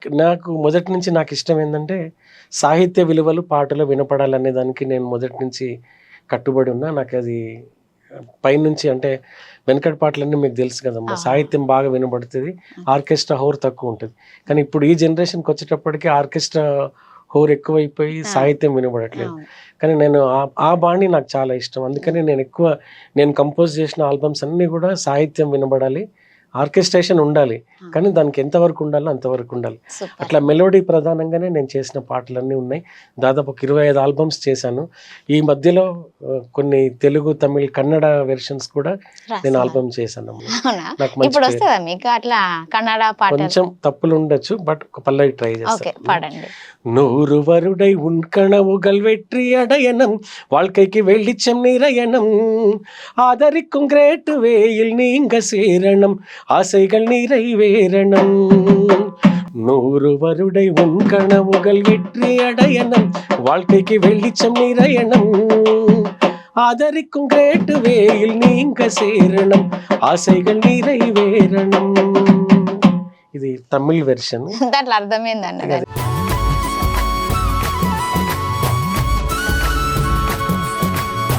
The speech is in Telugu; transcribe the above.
నాకు మొదటి నుంచి నాకు ఇష్టం ఏంటంటే సాహిత్య విలువలు పాటలో వినపడాలనే దానికి నేను మొదటి నుంచి కట్టుబడి ఉన్నా. నాకు అది పైనుంచి అంటే వెనకటి పాటలన్నీ మీకు తెలుసు కదమ్మా, సాహిత్యం బాగా వినబడుతుంది, ఆర్కెస్ట్రా హోర్ తక్కువ ఉంటుంది. కానీ ఇప్పుడు ఈ జనరేషన్కి వచ్చేటప్పటికి ఆర్కెస్ట్రా హోర్ ఎక్కువైపోయి సాహిత్యం వినబడట్లేదు. కానీ నేను ఆ బాణి నాకు చాలా ఇష్టం. అందుకని నేను కంపోజ్ చేసిన ఆల్బమ్స్ అన్నీ కూడా సాహిత్యం వినబడాలి, ఆర్కెస్ట్రేషన్ ఉండాలి, కానీ దానికి ఎంతవరకు ఉండాలో అంతవరకు ఉండాలి. అట్లా మెలోడీ ప్రధానంగానే నేను చేసిన పాటలన్నీ ఉన్నాయి. దాదాపు 25 ఆల్బమ్స్ చేశాను. ఈ మధ్యలో కొన్ని తెలుగు, తమిళ్, కన్నడ వెర్షన్స్ కూడా నేను ఆల్బమ్ చేశాను. నాకు కొంచెం తప్పులు ఉండొచ్చు, బట్ ఒక పల్లవి ట్రై చేస్తాను. நூறு வருடை உன் கனவுகள் வெற்றி அடையணும், வாழ்க்கைக்கு வெளிச்சம் நிறையணும், ஆதரிக்கும் கிரேட்டு வேயில் நீங்க சேரணும், ஆசைகள் நிறைவேறணும். 100 வருடை உன் கனவுகள் வெற்றி அடையணும், வாழ்க்கைக்கு வெளிச்சம் நிறையணும், ஆதரிக்கும் கிரேட்டு வேயில் நீங்க சேரணும், ఆశைகள் நிறைவேறணும். ఇది తమిళ్ వెర్షన్. దాంట్లో అర్థమైందండి.